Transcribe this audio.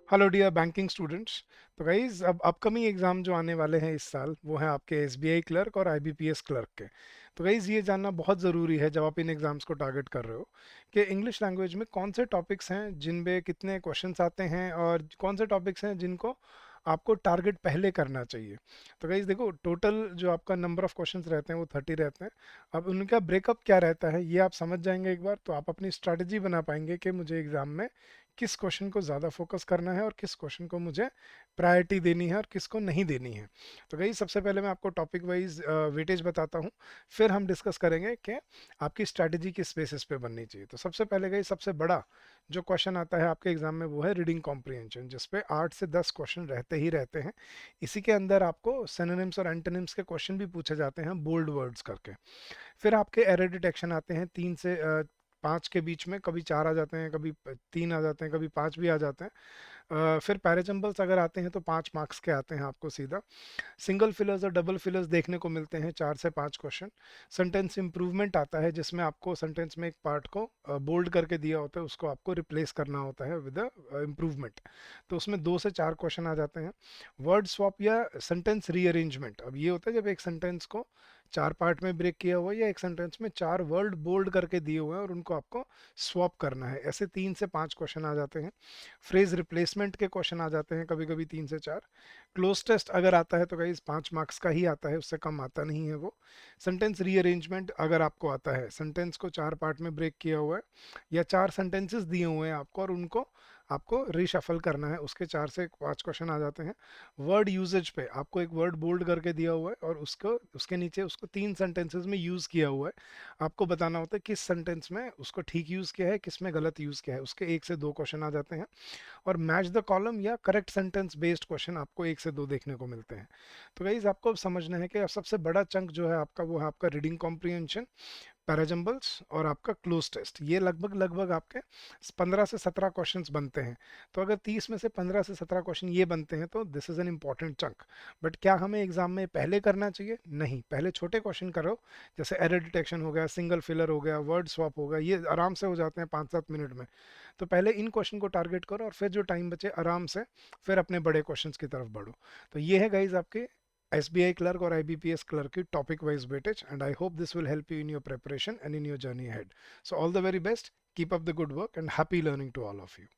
Hello dear banking students. तो guys अब upcoming exam जो आने वाले हैं इस साल वो हैं आपके एसबीआई क्लर्क और आईबीपीएस क्लर्क के। तो गाइज ये जानना बहुत ज़रूरी है जब आप इन एग्ज़ाम्स को टारगेट कर रहे हो कि इंग्लिश लैंग्वेज में कौन से टॉपिक्स हैं जिन पे कितने क्वेश्चंस आते हैं और कौन से टॉपिक्स हैं जिनको आपको टारगेट पहले करना चाहिए। तो गाइज देखो, टोटल जो आपका नंबर ऑफ क्वेश्चंस रहते हैं वो 30 रहते हैं। अब उनका ब्रेकअप क्या रहता है ये आप समझ जाएंगे एक बार, तो आप अपनी स्ट्रैटेजी बना पाएंगे कि मुझे एग्ज़ाम में किस क्वेश्चन को ज़्यादा फोकस करना है और किस क्वेश्चन को मुझे प्रायोरिटी देनी है और किसको नहीं देनी है। तो गई सबसे पहले मैं आपको टॉपिक वाइज वेटेज बताता हूँ, फिर हम डिस्कस करेंगे कि आपकी स्ट्रैटेजी किस बेसिस पे बननी चाहिए। तो सबसे पहले गई सबसे बड़ा जो क्वेश्चन आता है आपके एग्जाम में वो है रीडिंग कॉम्प्रिहेंशन, जिसपे 8 से 10 क्वेश्चन रहते ही रहते हैं। इसी के अंदर आपको सिनोनिम्स और एंटोनिम्स के क्वेश्चन भी पूछे जाते हैं बोल्ड वर्ड्स करके। फिर आपके एरर डिटेक्शन आते हैं 3 से 5 के बीच में, कभी 4 आ जाते हैं, कभी 3 आ जाते हैं, कभी 5 भी आ जाते हैं। फिर पैराजम्बल्स अगर आते हैं तो 5 मार्क्स के आते हैं आपको सीधा। सिंगल फिलर्स और डबल फिलर्स देखने को मिलते हैं 4 से 5 क्वेश्चन। सेंटेंस इंप्रूवमेंट आता है जिसमें आपको सेंटेंस में एक पार्ट को बोल्ड करके दिया होता है, उसको आपको रिप्लेस करना होता है विद इम्प्रूवमेंट। तो उसमें 2 से 4 क्वेश्चन आ जाते हैं। वर्ड स्वॉप या सेंटेंस रीअरेंजमेंट, अब ये होता है जब एक सेंटेंस को 4 पार्ट में ब्रेक किया हुआ है या एक सेंटेंस में 4 वर्ड बोल्ड करके दिए हुए हैं और उनको आपको स्वॉप करना है। ऐसे 3 से 5 क्वेश्चन आ जाते हैं। फ्रेज रिप्लेसमेंट के क्वेश्चन आ जाते हैं कभी कभी 3 से 4। क्लोज टेस्ट अगर आता है तो गाइज 5 मार्क्स का ही आता है, उससे कम आता नहीं है वो। सेंटेंस रीअरेंजमेंट अगर आपको आता है, सेंटेंस को 4 पार्ट में ब्रेक किया हुआ है या 4 सेंटेंसेस दिए हुए हैं आपको और उनको आपको रीशफल करना है, उसके 4 से 5 क्वेश्चन आ जाते हैं। वर्ड यूजेज पे आपको एक वर्ड बोल्ड करके दिया हुआ है और उसको उसके नीचे उसको 3 सेंटेंसेस में यूज़ किया हुआ है। आपको बताना होता है किस सेंटेंस में उसको ठीक यूज़ किया है, किस में गलत यूज़ किया है। उसके 1 से 2 क्वेश्चन आ जाते हैं। और मैच द कॉलम या करेक्ट सेंटेंस बेस्ड क्वेश्चन आपको 1 से 2 देखने को मिलते हैं। तो गाइज आपको अब समझना है कि सबसे बड़ा चंक जो है आपका वो है आपका रीडिंग कॉम्प्रिहेंशन, पैराजम्बल्स और आपका क्लोज टेस्ट। ये लगभग लगभग आपके 15 से 17 क्वेश्चंस बनते हैं। तो अगर 30 में से 15 से 17 क्वेश्चन ये बनते हैं तो this is an important chunk. But क्या हमें एग्जाम में पहले करना चाहिए? नहीं, पहले छोटे क्वेश्चन करो, जैसे एरर डिटेक्शन हो गया, सिंगल फिलर हो गया, वर्ड स्वैप हो गया, ये आराम से हो जाते हैं 5-7 मिनट में। तो पहले इन क्वेश्चन को टारगेट करो और फिर जो टाइम बचे आराम से फिर अपने बड़े क्वेश्चंस की तरफ बढ़ो। तो ये है गाइज आपके SBI clerk or IBPS clerk की topic wise weightage, and I hope this will help you in your preparation and in your journey ahead. So all the very best, keep up the good work and happy learning to all of you.